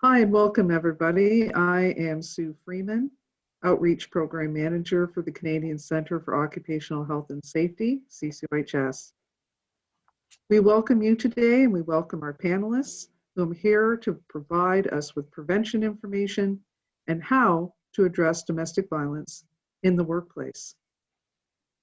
Hi and welcome everybody. I am Sue Freeman, Outreach Program Manager for the Canadian Centre for Occupational Health and Safety, CCOHS. We welcome you today and we welcome our panelists who are here to provide us with prevention information and how to address domestic violence in the workplace.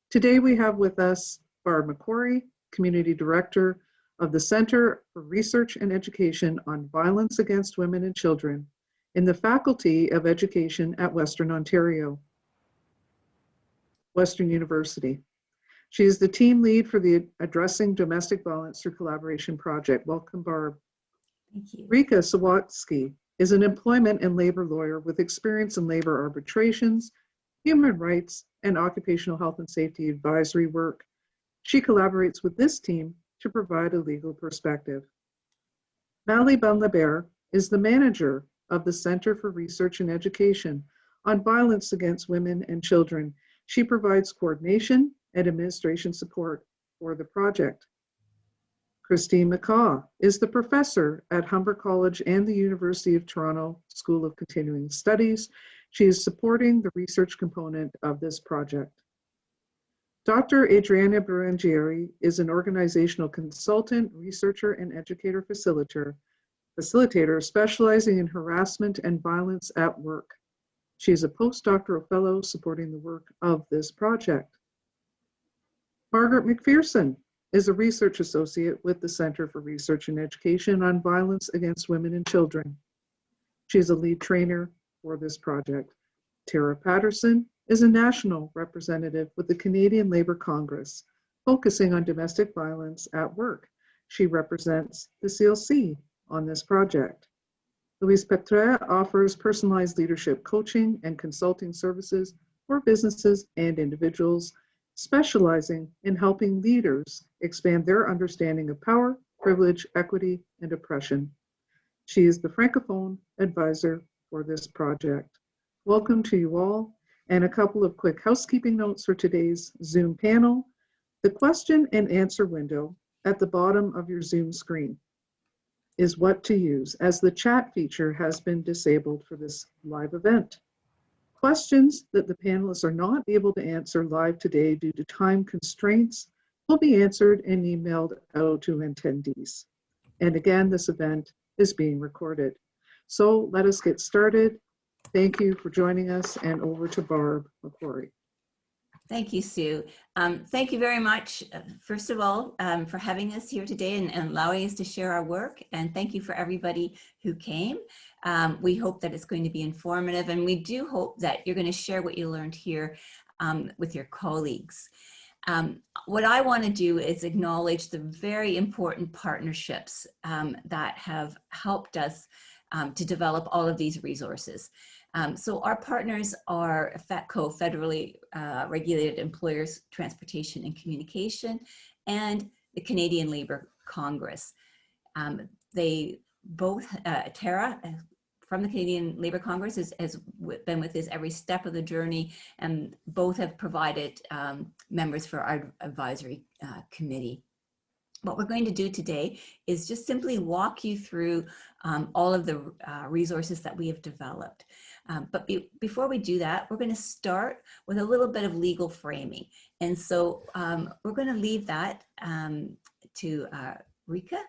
Today we have with us Barb McQuarrie, Community Director of the Centre for Research and Education on Violence Against Women and Children in the Faculty of Education at Western University. She is the team lead for the Addressing Domestic Violence Through Collaboration project. Welcome, Barb. Thank you. Rika Sawatsky is an employment and labor lawyer with experience in labor arbitrations, human rights, and occupational health and safety advisory work. She collaborates with this team to provide a legal perspective. Malie Bunlebert is the manager of the Center for Research and Education on Violence Against Women and Children. She provides coordination and administration support for the project. Christine McCaw is the professor at Humber College and the University of Toronto School of Continuing Studies. She is supporting the research component of this project. Dr. Adriana Berengieri is an organizational consultant, researcher, and educator facilitator specializing in harassment and violence at work. She is a postdoctoral fellow supporting the work of this project. Margaret McPherson is a research associate with the Center for Research and Education on Violence Against Women and Children. She is a lead trainer for this project. Tara Patterson is a national representative with the Canadian Labour Congress, focusing on domestic violence at work. She represents the CLC on this project. Louise Petre offers personalized leadership coaching and consulting services for businesses and individuals, specializing in helping leaders expand their understanding of power, privilege, equity, and oppression. She is the Francophone advisor for this project. Welcome to you all. And a couple of quick housekeeping notes for today's Zoom panel. The question and answer window at the bottom of your Zoom screen is what to use, as the chat feature has been disabled for this live event. Questions that the panelists are not able to answer live today due to time constraints will be answered and emailed out to attendees. And again, this event is being recorded. So let us get started. Thank you for joining us, and over to Barb McQuarrie. Thank you, Sue. Thank you very much, first of all, for having us here today and allowing us to share our work. And thank you for everybody who came. We hope that it's going to be informative, and we do hope that you're going to share what you learned here with your colleagues. What I want to do is acknowledge the very important partnerships that have helped us to develop all of these resources. So our partners are FETCO, Federally Regulated Employers, Transportation and Communication, and the Canadian Labour Congress. They both, Tara from the Canadian Labour Congress has been with us every step of the journey, and both have provided members for our advisory committee. What we're going to do today is just simply walk you through all of the resources that we have developed. But before we do that, we're going to start with a little bit of legal framing. And so we're going to leave that to Rika.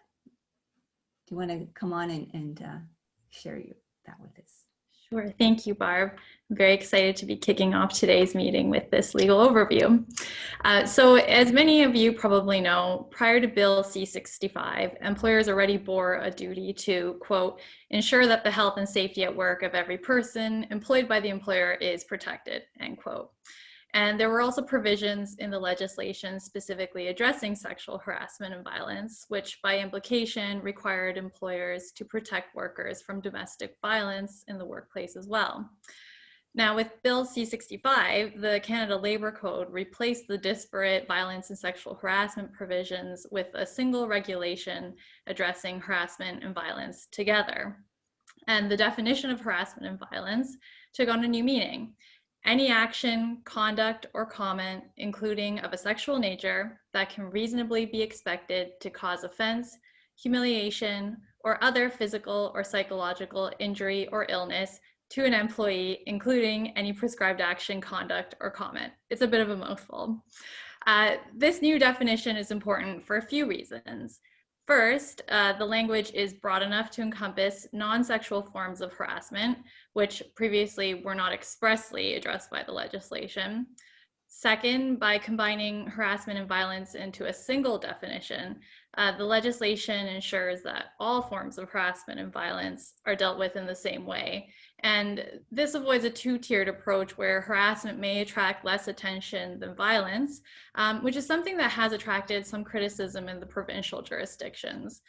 Do you want to come on and share that with us? Sure. Thank you, Barb. I'm very excited to be kicking off today's meeting with this legal overview. So as many of you probably know, prior to Bill C-65, employers already bore a duty to, quote, ensure that the health and safety at work of every person employed by the employer is protected, end quote. And there were also provisions in the legislation specifically addressing sexual harassment and violence, which by implication required employers to protect workers from domestic violence in the workplace as well. Now with Bill C-65, the Canada Labour Code replaced the disparate violence and sexual harassment provisions with a single regulation addressing harassment and violence together. And the definition of harassment and violence took on a new meaning. Any action, conduct, or comment, including of a sexual nature, that can reasonably be expected to cause offense, humiliation, or other physical or psychological injury or illness to an employee, including any prescribed action, conduct, or comment. It's a bit of a mouthful. This new definition is important for a few reasons. First, the language is broad enough to encompass non-sexual forms of harassment, which previously were not expressly addressed by the legislation. Second, by combining harassment and violence into a single definition, the legislation ensures that all forms of harassment and violence are dealt with in the same way. And this avoids a two-tiered approach where harassment may attract less attention than violence, which is something that has attracted some criticism in the provincial jurisdictions.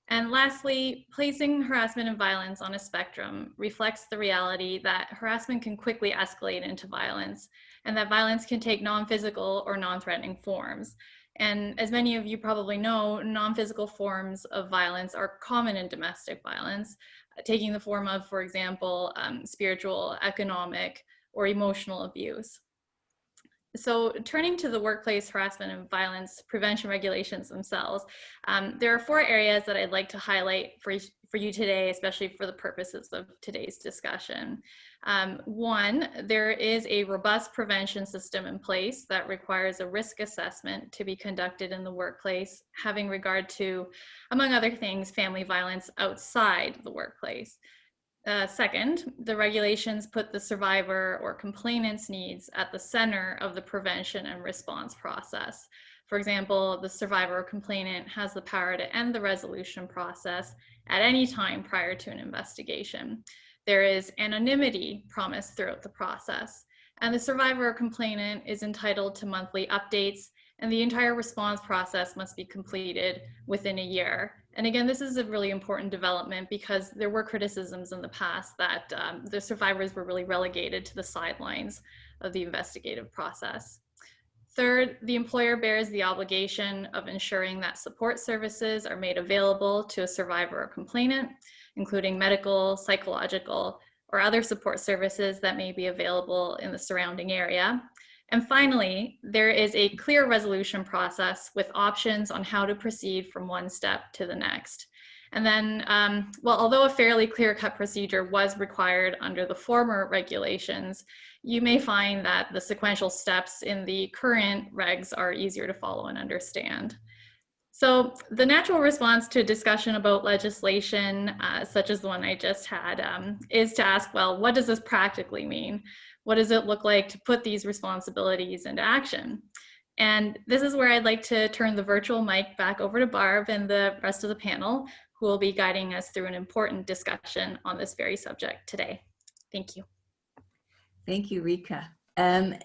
And lastly, placing harassment and violence on a spectrum reflects the reality that harassment can quickly escalate into violence, and that violence can take non-physical or non-threatening forms. And as many of you probably know, non-physical forms of violence are common in domestic violence, taking the form of, for example, spiritual, economic, or emotional abuse. So turning to the workplace harassment and violence prevention regulations themselves, there are 4 areas that I'd like to highlight for you today, especially for the purposes of today's discussion. 1, there is a robust prevention system in place that requires a risk assessment to be conducted in the workplace, having regard to, among other things, family violence outside the workplace. Second, the regulations put the survivor or complainant's needs at the center of the prevention and response process. For example, the survivor or complainant has the power to end the resolution process at any time prior to an investigation. There is anonymity promised throughout the process, and the survivor or complainant is entitled to monthly updates, and the entire response process must be completed within a year. And again, this is a really important development because there were criticisms in the past that the survivors were really relegated to the sidelines of the investigative process. Third, the employer bears the obligation of ensuring that support services are made available to a survivor or complainant, including medical, psychological, or other support services that may be available in the surrounding area. And finally, there is a clear resolution process with options on how to proceed from one step to the next. And then, well, although a fairly clear-cut procedure was required under the former regulations, you may find that the sequential steps in the current regs are easier to follow and understand. So the natural response to a discussion about legislation, such as the one I just had, is to ask, well, what does this practically mean? What does it look like to put these responsibilities into action? And this is where I'd like to turn the virtual mic back over to Barb and the rest of the panel, who will be guiding us through an important discussion on this very subject today. Thank you. Thank you, Rika.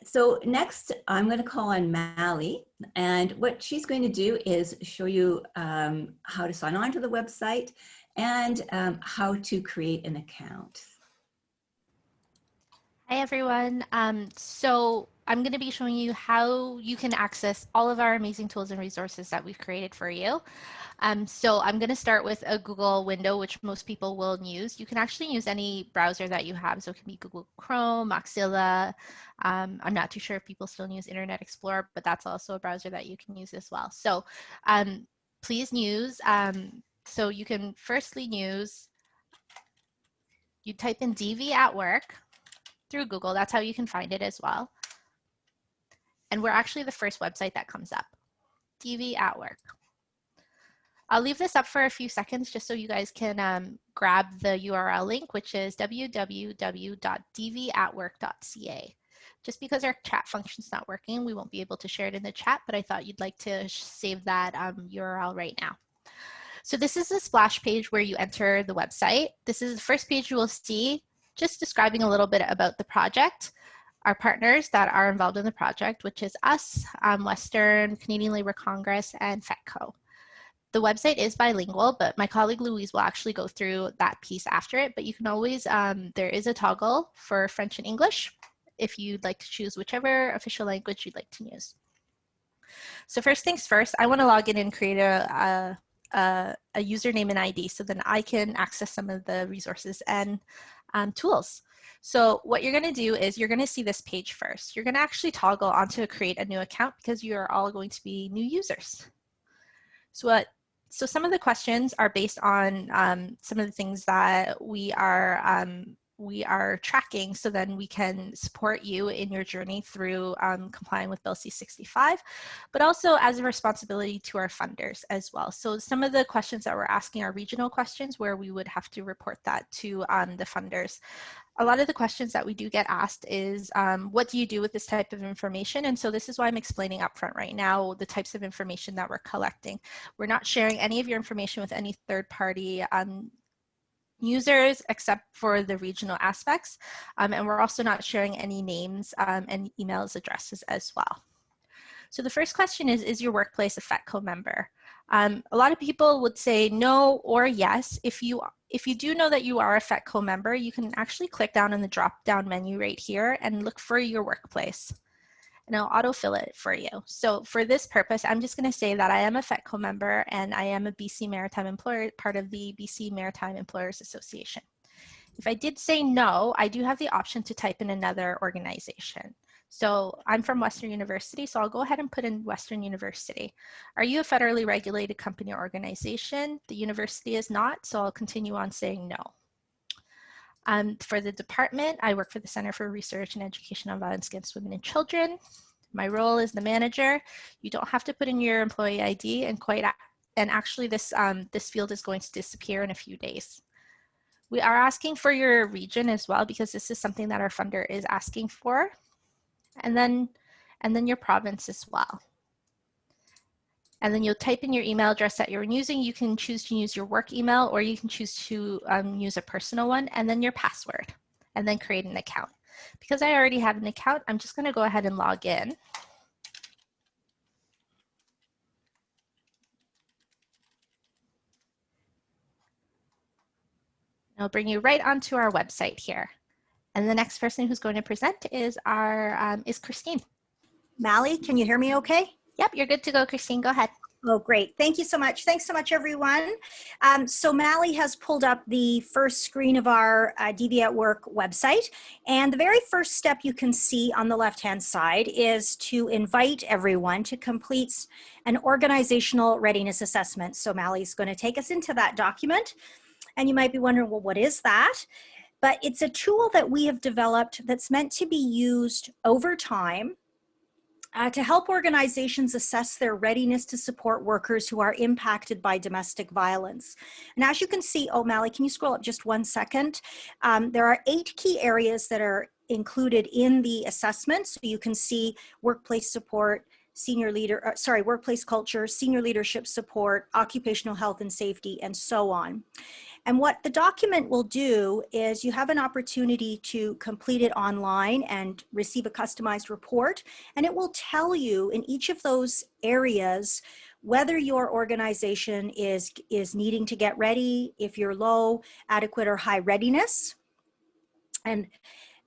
So next, I'm going to call on Mally, and what she's going to do is show you how to sign on to the website and how to create an account. Hi, everyone. So I'm going to be showing you how you can access all of our amazing tools and resources that we've created for you. So I'm going to start with a Google window, which most people will use. You can actually use any browser that you have. So it can be Google Chrome, Mozilla. I'm not too sure if people still use Internet Explorer, but that's also a browser that you can use as well. So please use, so you can firstly use, you type in DV at work through Google. That's how you can find it as well. And we're actually the first website that comes up, DV at work. I'll leave this up for a few seconds just so you guys can grab the URL link, which is www.dvatwork.ca. Just because our chat function's not working, we won't be able to share it in the chat, but I thought you'd like to save that URL right now. So this is the splash page where you enter the website. This is the first page you will see, just describing a little bit about the project, our partners that are involved in the project, which is us, Western, Canadian Labour Congress, and FETCO. The website is bilingual, but my colleague Louise will actually go through that piece after it, but you can always, there is a toggle for French and English if you'd like to choose whichever official language you'd like to use. So first things first, I want to log in and create a username and ID so then I can access some of the resources and tools. So what you're going to do is you're going to see this page first. You're going to actually toggle onto create a new account because you are all going to be new users. So what So some of the questions are based on some of the things that we are tracking, so then we can support you in your journey through complying with Bill C-65, but also as a responsibility to our funders as well. So some of the questions that we're asking are regional questions where we would have to report that to the funders. A lot of the questions that we do get asked is, what do you do with this type of information? And so this is why I'm explaining upfront right now the types of information that we're collecting. We're not sharing any of your information with any third-party users except for the regional aspects. And we're also not sharing any names and emails addresses as well. So the first question is your workplace a FETCO member? A lot of people would say no or yes. If you do know that you are a FETCO member, you can actually click down in the drop-down menu right here and look for your workplace. And I'll autofill it for you. So for this purpose, I'm just going to say that I am a FETCO member and I am a BC Maritime employer, part of the BC Maritime Employers Association. If I did say no, I do have the option to type in another organization. So I'm from Western University, so I'll go ahead and put in Western University. Are you a federally regulated company or organization? The university is not, so I'll continue on saying no. For the department, I work for the Center for Research and Education on Violence Against Women and Children. My role is the manager. You don't have to put in your employee ID, and actually this field is going to disappear in a few days. We are asking for your region as well, because this is something that our funder is asking for. And then your province as well. And then you'll type in your email address that you're using. You can choose to use your work email, or you can choose to use a personal one, and then your password, and then create an account. Because I already have an account, I'm just going to go ahead and log in. It'll bring you right onto our website here. And the next person who's going to present is is Christine. Mally, can you hear me okay? Yep, you're good to go, Christine. Go ahead. Oh, great. Thank you so much. Thanks so much, everyone. So Mally has pulled up the first screen of our DV at Work website. And the very first step you can see on the left-hand side is to invite everyone to complete an organizational readiness assessment. So Mally's going to take us into that document. And you might be wondering, well, what is that? But it's a tool that we have developed that's meant to be used over time to help organizations assess their readiness to support workers who are impacted by domestic violence. And as you can see, oh, Mally, can you scroll up just 1 second? There are 8 key areas that are included in the assessment. So you can see workplace support, workplace culture, senior leadership support, occupational health and safety, and so on. And what the document will do is you have an opportunity to complete it online and receive a customized report. And it will tell you in each of those areas whether your organization is needing to get ready, if you're low, adequate, or high readiness.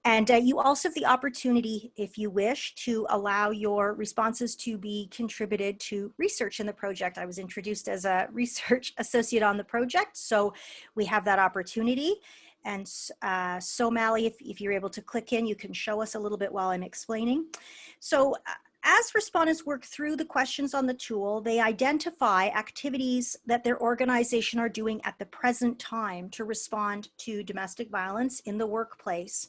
And you also have the opportunity, if you wish, to allow your responses to be contributed to research in the project. I was introduced as a research associate on the project, so we have that opportunity. And so Mally, if you're able to click in, you can show us a little bit while I'm explaining. So as respondents work through the questions on the tool, they identify activities that their organization are doing at the present time to respond to domestic violence in the workplace.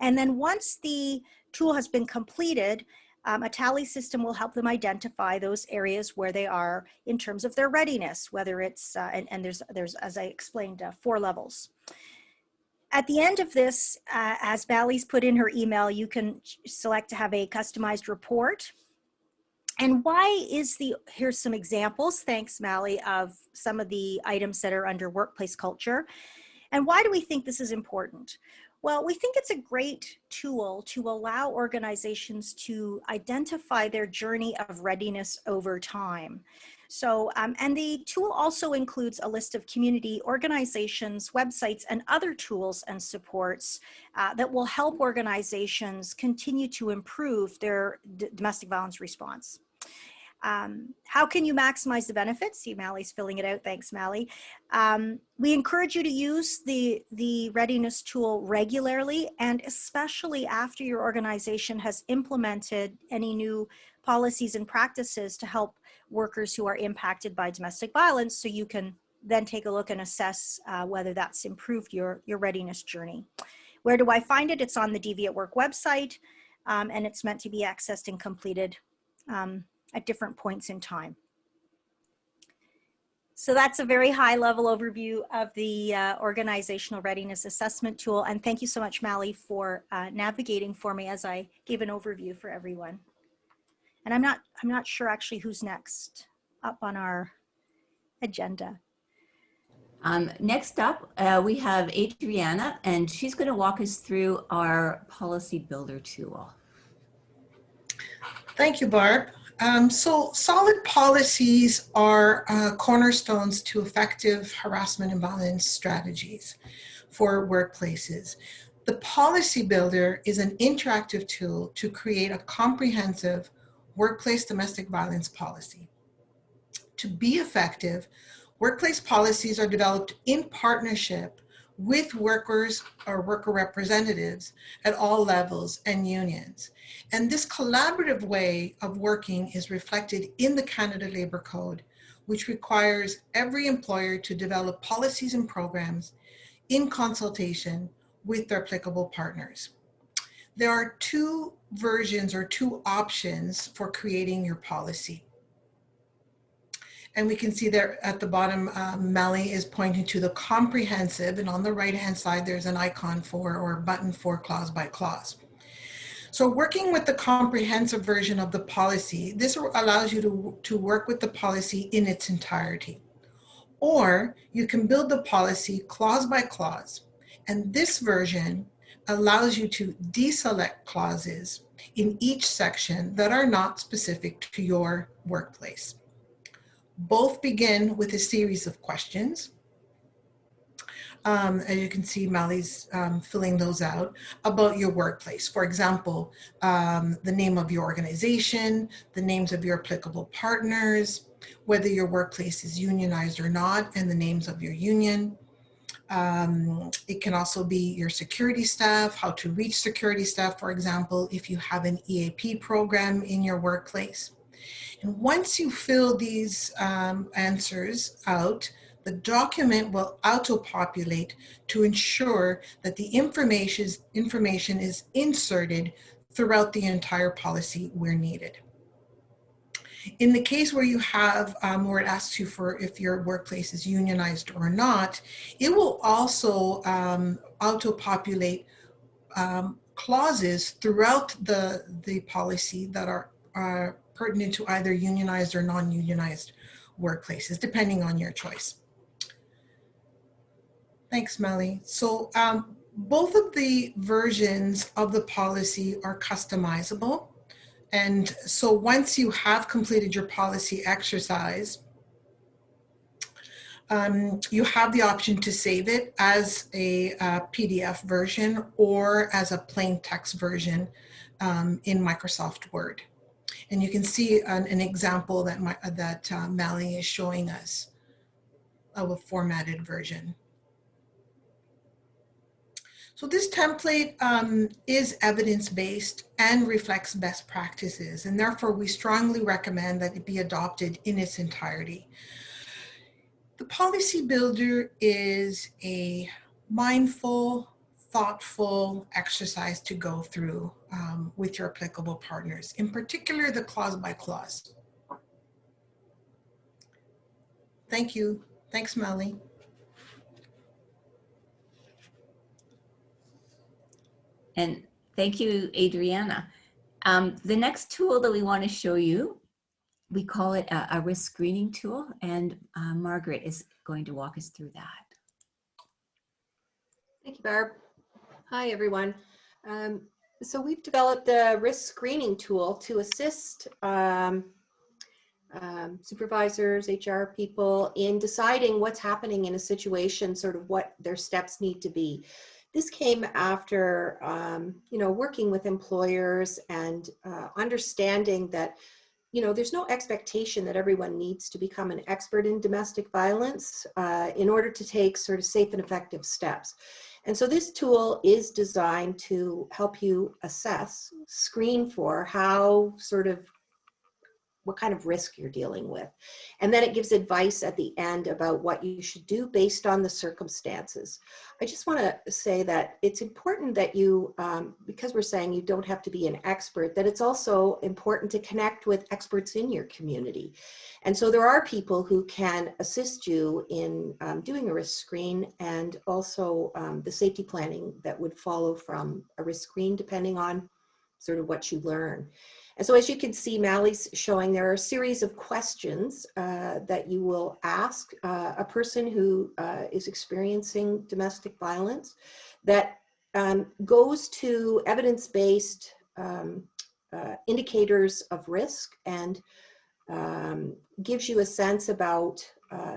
And then once the tool has been completed, a tally system will help them identify those areas where they are in terms of their readiness, whether it's, and there's, as I explained, 4 levels. At the end of this, as Mally's put in her email, you can select to have a customized report. And why is here's some examples, thanks Mally, of some of the items that are under workplace culture. And why do we think this is important? Well, we think it's a great tool to allow organizations to identify their journey of readiness over time. So, and the tool also includes a list of community organizations, websites, and other tools and supports that will help organizations continue to improve their domestic violence response. How can you maximize the benefits? See, Mally's filling it out. Thanks, Mally. We encourage you to use the readiness tool regularly, and especially after your organization has implemented any new policies and practices to help workers who are impacted by domestic violence, so you can then take a look and assess whether that's improved your readiness journey. Where do I find it? It's on the DV at Work website, and it's meant to be accessed and completed at different points in time. So that's a very high level overview of the organizational readiness assessment tool. And thank you so much, Mally, for navigating for me as I gave an overview for everyone. And I'm not sure actually who's next up on our agenda. Next up, we have Adriana, and she's going to walk us through our policy builder tool. Thank you, Barb. So solid policies are cornerstones to effective harassment and violence strategies for workplaces. The Policy Builder is an interactive tool to create a comprehensive workplace domestic violence policy. To be effective, workplace policies are developed in partnership with workers or worker representatives at all levels and unions. And this collaborative way of working is reflected in the Canada Labour Code, which requires every employer to develop policies and programs in consultation with their applicable partners. There are two versions or two options for creating your policy. And we can see there at the bottom, Mally is pointing to the comprehensive, and on the right-hand side, there's an icon for, or a button for, clause by clause. So working with the comprehensive version of the policy, this allows you to work with the policy in its entirety. Or you can build the policy clause by clause. And this version allows you to deselect clauses in each section that are not specific to your workplace. Both begin with a series of questions. As you can see, Mally's filling those out about your workplace. For example, the name of your organization, the names of your applicable partners, whether your workplace is unionized or not, and the names of your union. It can also be your security staff, how to reach security staff, for example, if you have an EAP program in your workplace. And once you fill these answers out, the document will auto-populate to ensure that the information is inserted throughout the entire policy where needed. In the case where you have, where it asks you for if your workplace is unionized or not, it will also auto-populate clauses throughout the policy that are pertinent to either unionized or non-unionized workplaces, depending on your choice. Thanks, Mally. So both of the versions of the policy are customizable. And so once you have completed your policy exercise, you have the option to save it as a PDF version or as a plain text version in Microsoft Word. And you can see an example that Mally is showing us of a formatted version. So this template is evidence-based and reflects best practices, and therefore we strongly recommend that it be adopted in its entirety. The Policy Builder is a mindful, thoughtful exercise to go through with your applicable partners, in particular the clause by clause. Thank you. Thanks, Mally. And thank you, Adriana. The next tool that we want to show you, we call it a risk screening tool, and Margaret is going to walk us through that. Thank you, Barb. Hi, everyone. So we've developed a risk screening tool to assist supervisors, HR people in deciding what's happening in a situation, sort of what their steps need to be. This came after, working with employers and understanding that, there's no expectation that everyone needs to become an expert in domestic violence in order to take sort of safe and effective steps. And so this tool is designed to help you assess, screen for how sort of what kind of risk you're dealing with. And then it gives advice at the end about what you should do based on the circumstances. I just want to say that it's important that you, because we're saying you don't have to be an expert, that it's also important to connect with experts in your community. And so there are people who can assist you in doing a risk screen, and also the safety planning that would follow from a risk screen, depending on sort of what you learn. And so as you can see, Mally's showing there are a series of questions that you will ask a person who is experiencing domestic violence that goes to evidence-based indicators of risk, and gives you a sense about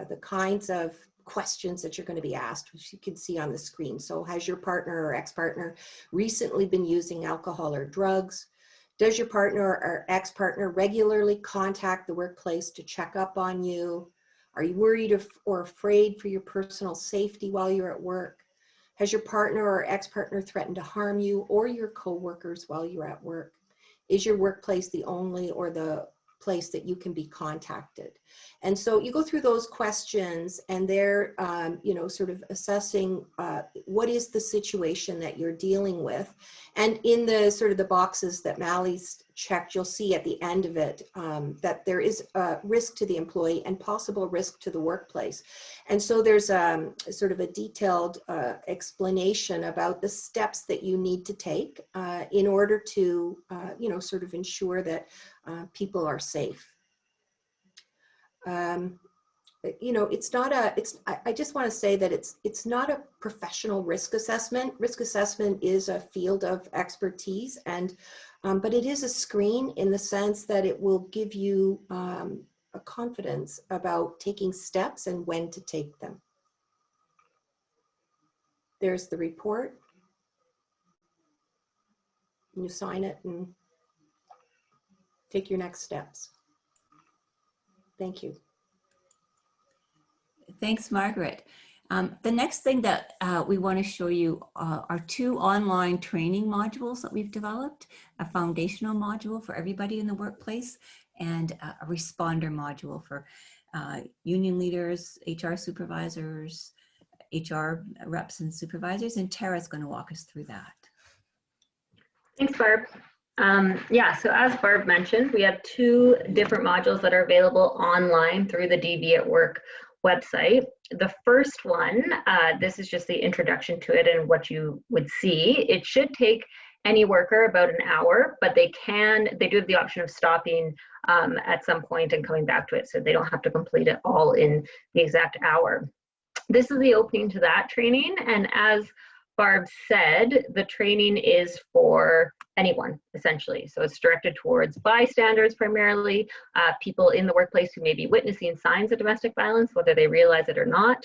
the kinds of questions that you're going to be asked, which you can see on the screen. So has your partner or ex-partner recently been using alcohol or drugs? Does your partner or ex-partner regularly contact the workplace to check up on you? Are you worried or afraid for your personal safety while you're at work? Has your partner or ex-partner threatened to harm you or your coworkers while you're at work? Is your workplace the only or the place that you can be contacted? And so you go through those questions, and they're, you know, sort of assessing what is the situation that you're dealing with. And in the sort of the boxes that Mally's checked, you'll see at the end of it that there is a risk to the employee and possible risk to the workplace. And so there's sort of a detailed explanation about the steps that you need to take in order to, you know, sort of ensure that people are safe. You know, it's not a, I just want to say that it's not a professional risk assessment. Risk assessment is a field of expertise, and but it is a screen in the sense that it will give you a confidence about taking steps and when to take them. There's the report. You sign it and take your next steps. Thank you. Thanks, Margaret. The next thing that we want to show you are 2 online training modules that we've developed, a foundational module for everybody in the workplace, and a responder module for union leaders, HR supervisors, HR reps and supervisors, and Tara's going to walk us through that. Thanks, Barb. Yeah, so as Barb mentioned, we have 2 different modules that are available online through the DV at Work website. The first one, this is just the introduction to it and what you would see. It should take any worker about an hour, but they do have the option of stopping at some point and coming back to it, so they don't have to complete it all in the exact hour. This is the opening to that training, and as Barb said, the training is for anyone, essentially. So it's directed towards bystanders primarily, people in the workplace who may be witnessing signs of domestic violence, whether they realize it or not,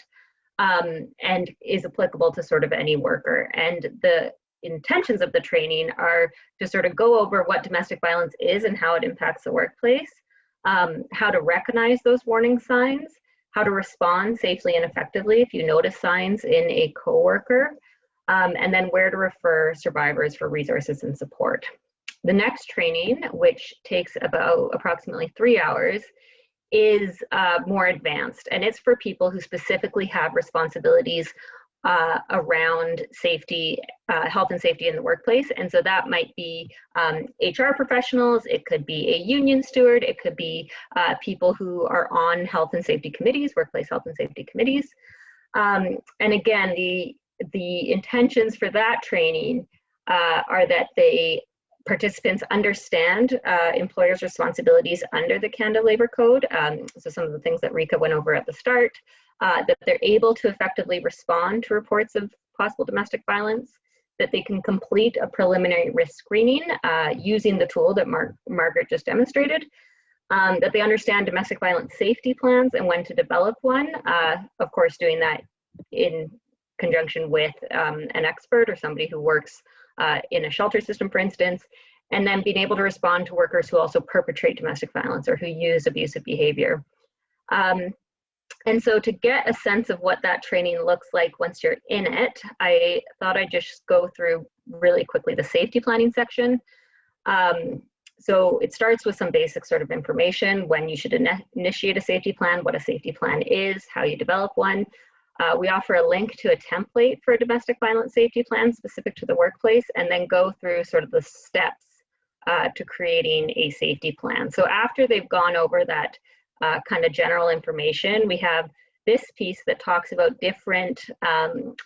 and is applicable to sort of any worker. And the intentions of the training are to sort of go over what domestic violence is and how it impacts the workplace, how to recognize those warning signs, how to respond safely and effectively if you notice signs in a coworker, and then where to refer survivors for resources and support. The next training, which takes about approximately 3 hours, is more advanced, and it's for people who specifically have responsibilities around safety, health and safety in the workplace. And so that might be HR professionals, it could be a union steward, it could be people who are on health and safety committees, workplace health and safety committees. And again, the intentions for that training are that participants understand employers' responsibilities under the Canada Labour Code. So some of the things that Rika went over at the start, that they're able to effectively respond to reports of possible domestic violence, that they can complete a preliminary risk screening using the tool that Margaret just demonstrated, that they understand domestic violence safety plans and when to develop one, of course doing that in conjunction with an expert or somebody who works in a shelter system, for instance, and then being able to respond to workers who also perpetrate domestic violence or who use abusive behavior. And so to get a sense of what that training looks like once you're in it, I thought I'd just go through really quickly the safety planning section. So it starts with some basic sort of information: when you should initiate a safety plan, what a safety plan is, how you develop one. We offer a link to a template for a domestic violence safety plan specific to the workplace, and then go through sort of the steps to creating a safety plan. So after they've gone over that kind of general information, we have this piece that talks about different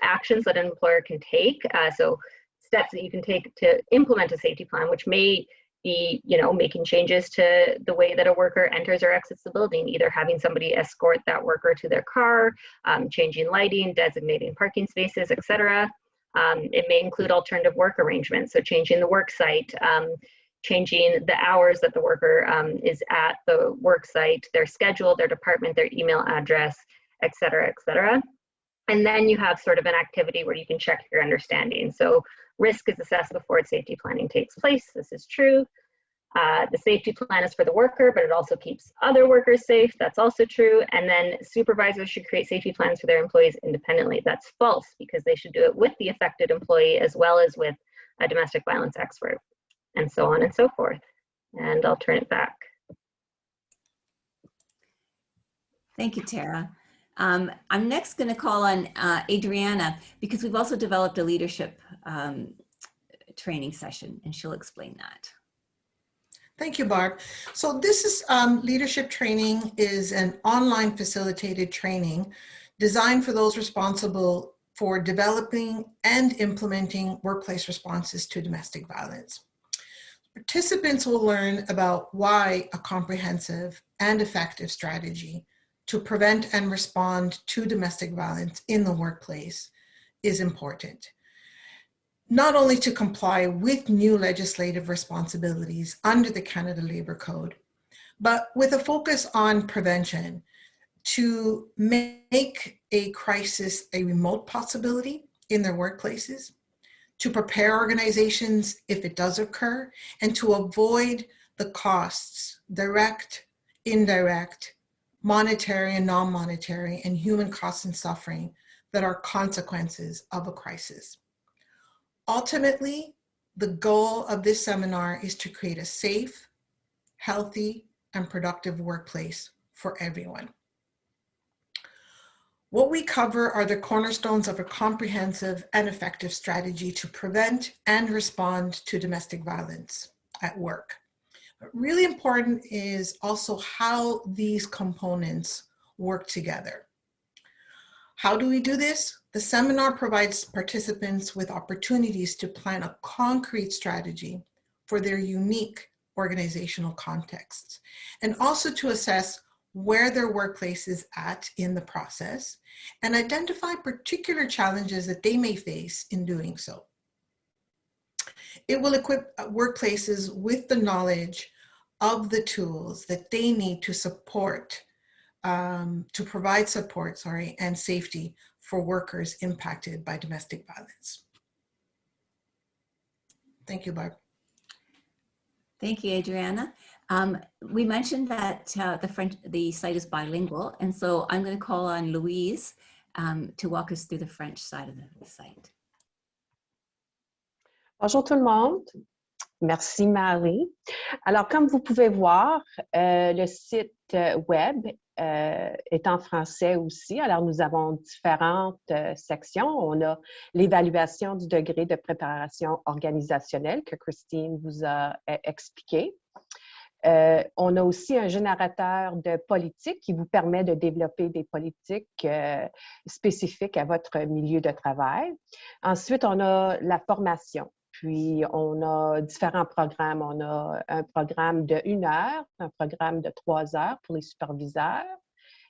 actions that an employer can take. So steps that you can take to implement a safety plan, which may be, you know, making changes to the way that a worker enters or exits the building, either having somebody escort that worker to their car, changing lighting, designating parking spaces, etc. It may include alternative work arrangements, so changing the work site, changing the hours that the worker is at the work site, their schedule, their department, their email address, etc., etc. And then you have sort of an activity where you can check your understanding. So risk is assessed before safety planning takes place. This is true. The safety plan is for the worker, but it also keeps other workers safe. That's also true. And then supervisors should create safety plans for their employees independently. That's false, because they should do it with the affected employee as well as with a domestic violence expert, and so on and so forth. And I'll turn it back. Thank you, Tara. I'm next going to call on Adriana, because we've also developed a leadership training session, and she'll explain that. Thank you, Barb. So this is leadership training is an online facilitated training designed for those responsible for developing and implementing workplace responses to domestic violence. Participants will learn about why a comprehensive and effective strategy to prevent and respond to domestic violence in the workplace is important. Not only to comply with new legislative responsibilities under the Canada Labour Code, but with a focus on prevention to make a crisis a remote possibility in their workplaces, to prepare organizations if it does occur, and to avoid the costs, direct, indirect, monetary and non-monetary, and human costs and suffering that are consequences of a crisis. Ultimately, the goal of this seminar is to create a safe, healthy, and productive workplace for everyone. What we cover are the cornerstones of a comprehensive and effective strategy to prevent and respond to domestic violence at work. But really important is also how these components work together. How do we do this? The seminar provides participants with opportunities to plan a concrete strategy for their unique organizational contexts, and also to assess where their workplace is at in the process and identify particular challenges that they may face in doing so. It will equip workplaces with the knowledge of the tools that they need to support, to provide support, and safety for workers impacted by domestic violence. Thank you, Barb. Thank you, Adriana. We mentioned that the site is bilingual, and so I'm going to call on Louise to walk us through the French side of the site. Bonjour tout le monde. Merci Marie. Alors, comme vous pouvez voir, le site web est en français aussi. Alors, nous avons différentes sections. On a l'évaluation du degré de préparation organisationnelle que Christine vous a expliqué. On a aussi un générateur de politiques qui vous permet de développer des politiques spécifiques à votre milieu de travail. Ensuite, on a la formation. Puis, on a différents programmes. On a un programme de 1 heure, un programme de 3 heures pour les superviseurs.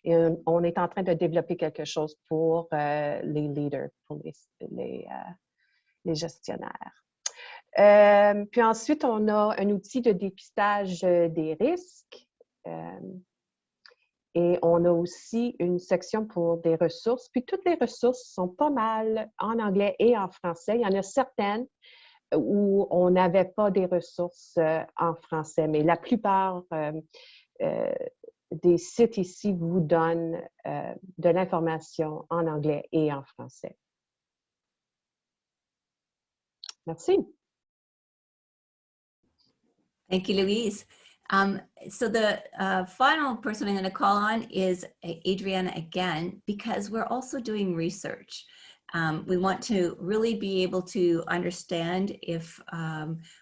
Et on est en train de développer quelque chose pour les leaders, pour les gestionnaires. Puis ensuite, on a un outil de dépistage des risques. Et on a aussi une section pour des ressources. Puis toutes les ressources sont pas mal en anglais et en français. Il y en a certaines où on n'avait pas des ressources en français, mais la plupart des sites ici vous donnent de l'information en anglais et en français. Merci. Thank you, Louise. So the final person I'm going to call on is Adriana again, because we're also doing research. We want to really be able to understand if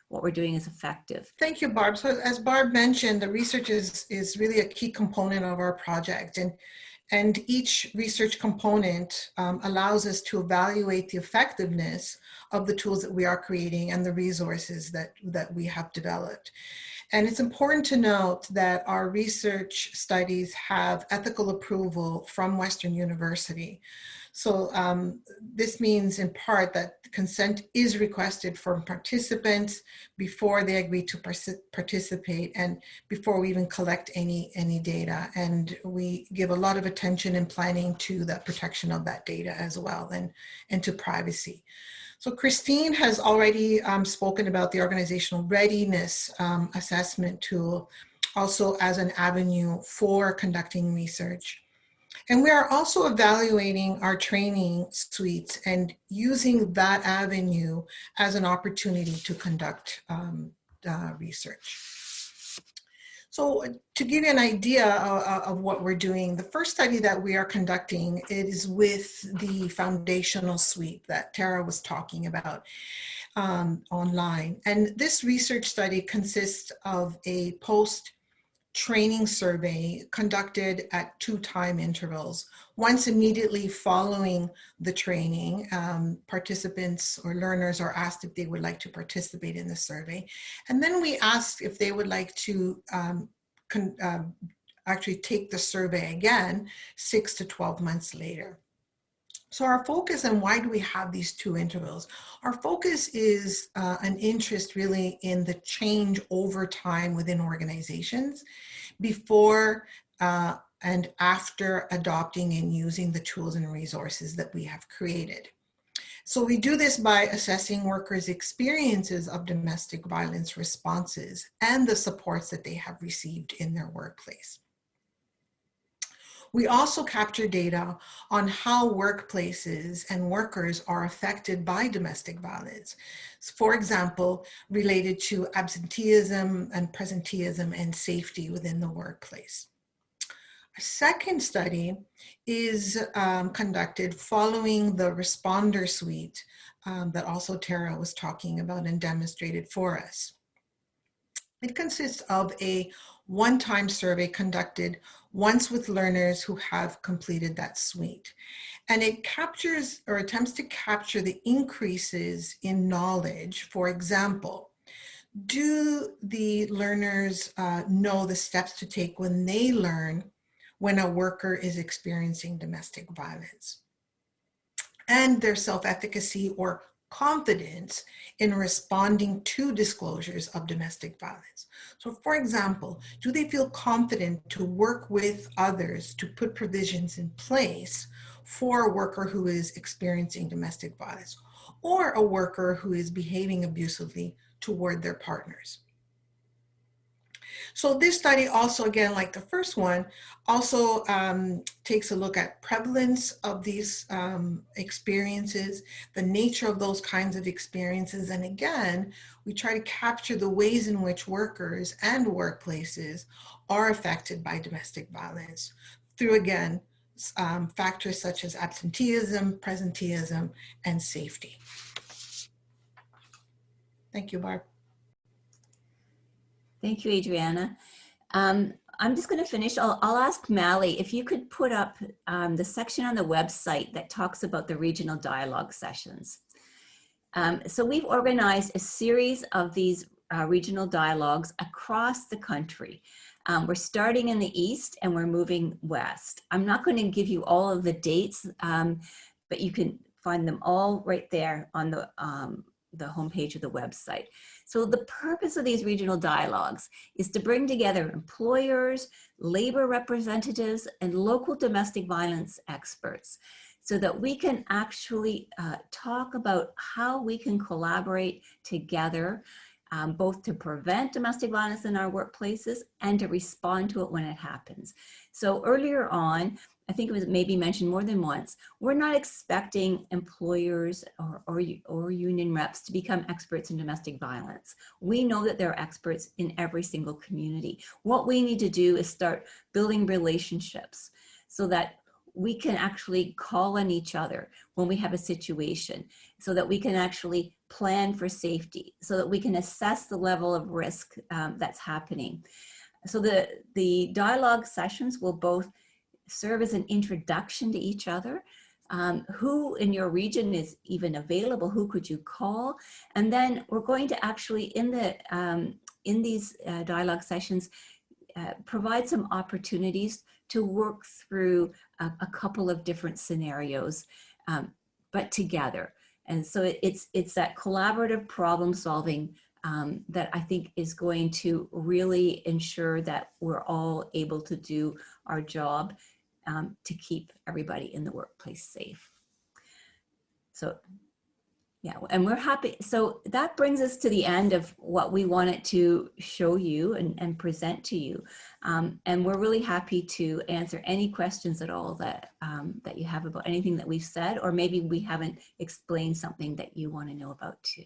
what we're doing is effective. Thank you, Barb. So as Barb mentioned, the research is really a key component of our project. And each research component allows us to evaluate the effectiveness of the tools that we are creating and the resources that we have developed. And it's important to note that our research studies have ethical approval from Western University. So this means in part that consent is requested from participants before they agree to participate and before we even collect any data. And we give a lot of attention and planning to the protection of that data as well, and to privacy. So Christine has already spoken about the organizational readiness assessment tool, also as an avenue for conducting research. And we are also evaluating our training suites and using that avenue as an opportunity to conduct research. So to give you an idea of what we're doing, the first study that we are conducting is with the foundational suite that Tara was talking about online. And this research study consists of a post-training survey conducted at 2 time intervals. Once immediately following the training, participants or learners are asked if they would like to participate in the survey. And then we asked if they would like to actually take the survey again 6 to 12 months later. So our focus, and why do we have these 2 intervals? Our focus is an interest really in the change over time within organizations before and after adopting and using the tools and resources that we have created. So we do this by assessing workers' experiences of domestic violence responses and the supports that they have received in their workplace. We also capture data on how workplaces and workers are affected by domestic violence. For example, related to absenteeism and presenteeism and safety within the workplace. A second study is conducted following the responder suite that also Tara was talking about and demonstrated for us. It consists of a one-time survey conducted once with learners who have completed that suite. And it captures or attempts to capture the increases in knowledge. For example, do the learners know the steps to take when they learn when a worker is experiencing domestic violence? And their self-efficacy or confidence in responding to disclosures of domestic violence. So for example, do they feel confident to work with others to put provisions in place for a worker who is experiencing domestic violence or a worker who is behaving abusively toward their partners? So this study also, again, like the first one, also takes a look at prevalence of these experiences, the nature of those kinds of experiences. And again, we try to capture the ways in which workers and workplaces are affected by domestic violence through, again, factors such as absenteeism, presenteeism, and safety. Thank you, Barb. Thank you, Adriana. I'm just going to finish. I'll ask Mally if you could put up the section on the website that talks about the regional dialogue sessions. So we've organized a series of these regional dialogues across the country. We're starting in the east and we're moving west. I'm not going to give you all of the dates, but you can find them all right there on the homepage of the website. So the purpose of these regional dialogues is to bring together employers, labor representatives, and local domestic violence experts so that we can actually talk about how we can collaborate together, both to prevent domestic violence in our workplaces and to respond to it when it happens. So earlier on, I think it was maybe mentioned more than once, we're not expecting employers or union reps to become experts in domestic violence. We know that there are experts in every single community. What we need to do is start building relationships so that we can actually call on each other when we have a situation, so that we can actually plan for safety, so that we can assess the level of risk that's happening. So the dialogue sessions will both serve as an introduction to each other. Who in your region is even available? Who could you call? And then we're going to actually, in these dialogue sessions, provide some opportunities to work through a couple of different scenarios, but together. And so it's that collaborative problem solving that I think is going to really ensure that we're all able to do our job to keep everybody in the workplace safe. So yeah, and we're happy. So that brings us to the end of what we wanted to show you and present to you. And we're really happy to answer any questions at all that, that you have about anything that we've said, or maybe we haven't explained something that you want to know about too.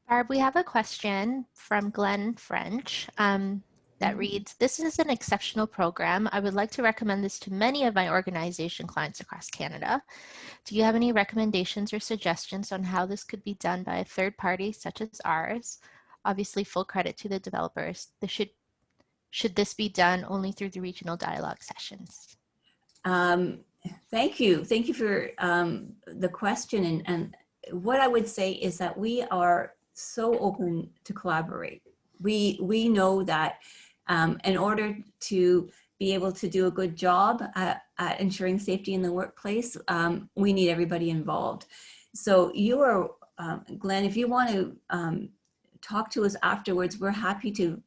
Barb, we have a question from Glenn French that reads, "This is an exceptional program. I would like to recommend this to many of my organization clients across Canada. Do you have any recommendations or suggestions on how this could be done by a third party such as ours? Obviously, full credit to the developers. Should this be done only through the regional dialogue sessions?" Thank you. Thank you for the question. And what I would say is that we are so open to collaborate. We know that in order to be able to do a good job at ensuring safety in the workplace, we need everybody involved. So you are, Glenn, if you want to talk to us afterwards, we're happy to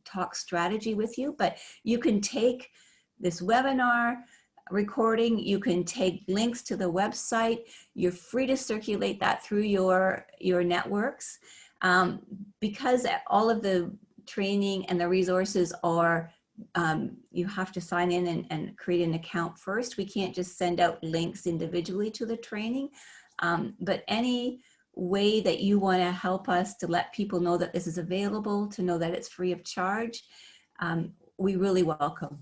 talk strategy with you, but you can take this webinar recording, you can take links to the website, you're free to circulate that through your networks. Because all of the training and the resources are, you have to sign in and create an account first. We can't just send out links individually to the training, but any way that you want to help us to let people know that this is available, to know that it's free of charge, we really welcome.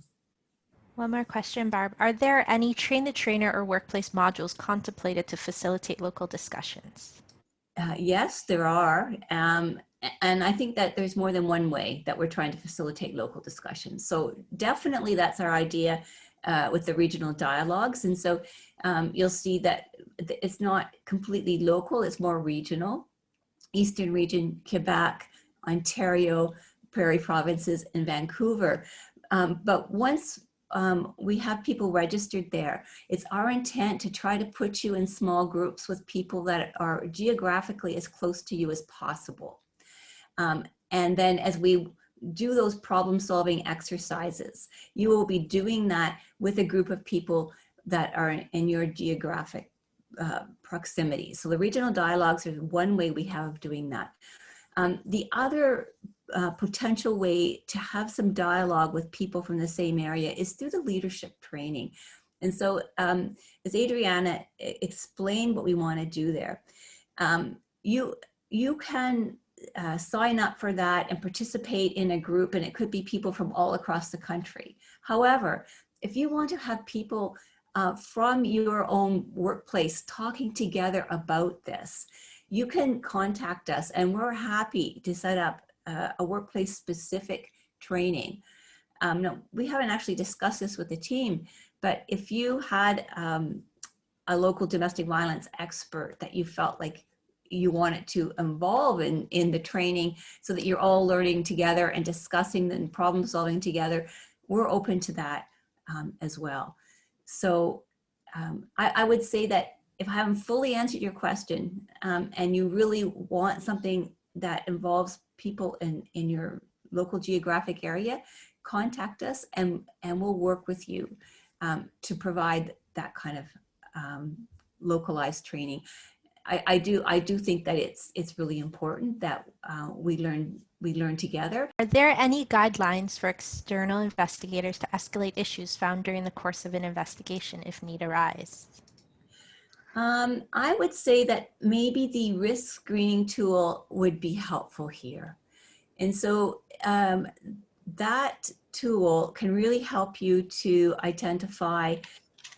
One more question, Barb. Are there any train the trainer or workplace modules contemplated to facilitate local discussions? Yes, there are. And I think that there's more than one way that we're trying to facilitate local discussions. So definitely that's our idea with the regional dialogues. And so you'll see that it's not completely local, it's more regional. Eastern region, Quebec, Ontario, Prairie provinces, and Vancouver. But once we have people registered there, it's our intent to try to put you in small groups with people that are geographically as close to you as possible. And then as we do those problem solving exercises, you will be doing that with a group of people that are in your geographic proximity. So the regional dialogues are one way we have of doing that. The other potential way to have some dialogue with people from the same area is through the leadership training. And so as Adriana explained what we want to do there, you can sign up for that and participate in a group, and it could be people from all across the country. However, if you want to have people from your own workplace talking together about this, you can contact us, and we're happy to set up a workplace specific training. No, we haven't actually discussed this with the team, but if you had a local domestic violence expert that you felt like you wanted to involve in the training so that you're all learning together and discussing and problem solving together, we're open to that as well. So I would say that if I haven't fully answered your question and you really want something that involves people in your local geographic area, contact us and we'll work with you to provide that kind of localized training. I do think that it's really important that we learn together. Are there any guidelines for external investigators to escalate issues found during the course of an investigation if need arise? I would say that maybe the risk screening tool would be helpful here. And so that tool can really help you to identify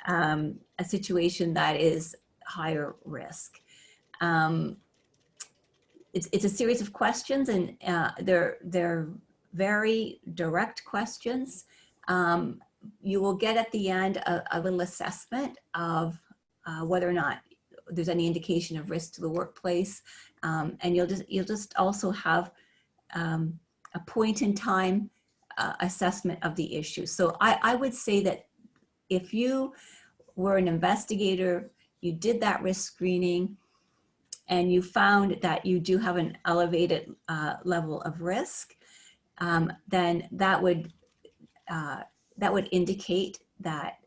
a situation that is higher risk. It's a series of questions, and they're very direct questions. You will get at the end a little assessment of whether or not there's any indication of risk to the workplace, and you'll just also have a point in time assessment of the issue. So I would say that if you were an investigator, you did that risk screening, and you found that you do have an elevated level of risk, then that would indicate that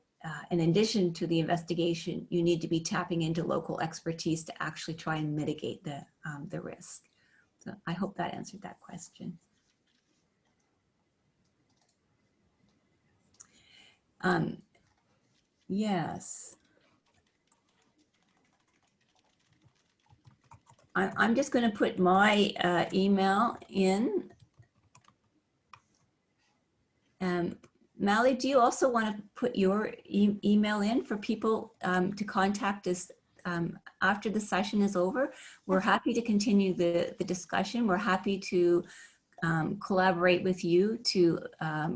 in addition to the investigation, you need to be tapping into local expertise to actually try and mitigate the risk. So I hope that answered that question. Yes. I'm just going to put my email in. Mally, do you also want to put your email in for people to contact us after the session is over? We're happy to continue the discussion. We're happy to collaborate with you to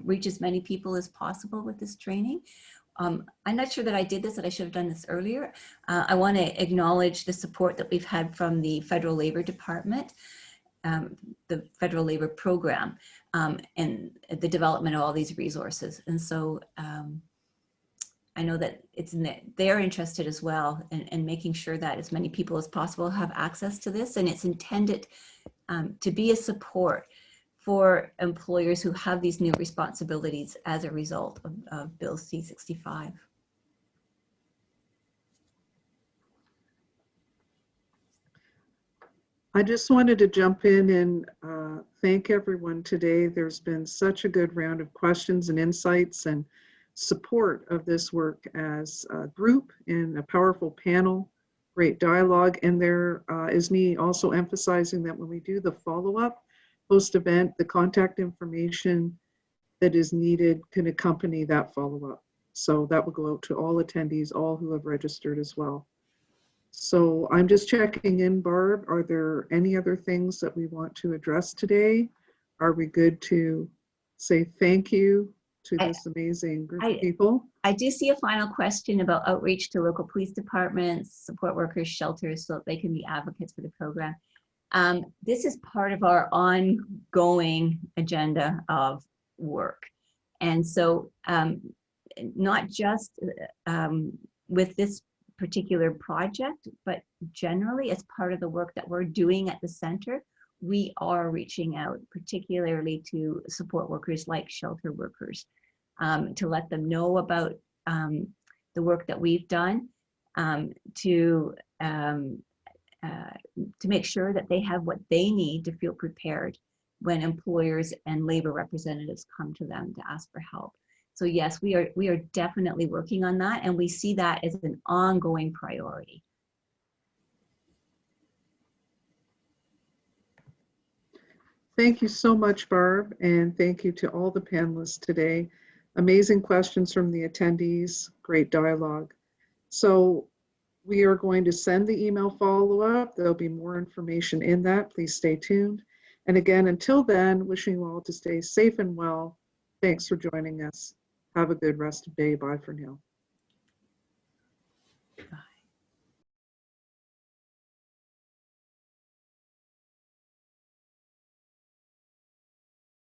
reach as many people as possible with this training. I'm not sure that I did this, that I should have done this earlier. I want to acknowledge the support that we've had from the Federal Labor Department, the Federal Labor Program, and the development of all these resources. And so I know that they're interested as well in making sure that as many people as possible have access to this. And it's intended to be a support for employers who have these new responsibilities as a result of Bill C-65. I just wanted to jump in and thank everyone today. There's been such a good round of questions and insights and support of this work as a group in a powerful panel, great dialogue. And there is me also emphasizing that when we do the follow-up post-event, the contact information that is needed can accompany that follow-up. So that will go out to all attendees, all who have registered as well. So I'm just checking in, Barb. Are there any other things that we want to address today? Are we good to say thank you to this amazing group of people? I do see a final question about outreach to local police departments, support workers, shelters, so that they can be advocates for the program. This is part of our ongoing agenda of work. And so not just with this particular project, but generally as part of the work that we're doing at the center, we are reaching out particularly to support workers like shelter workers to let them know about the work that we've done, to make sure that they have what they need to feel prepared when employers and labor representatives come to them to ask for help. So yes, we are definitely working on that, and we see that as an ongoing priority. Thank you so much, Barb, and thank you to all the panelists today. Amazing questions from the attendees, great dialogue. So we are going to send the email follow-up. There'll be more information in that. Please stay tuned. And again, until then, wishing you all to stay safe and well. Thanks for joining us. Have a good rest of day. Bye for now. Bye.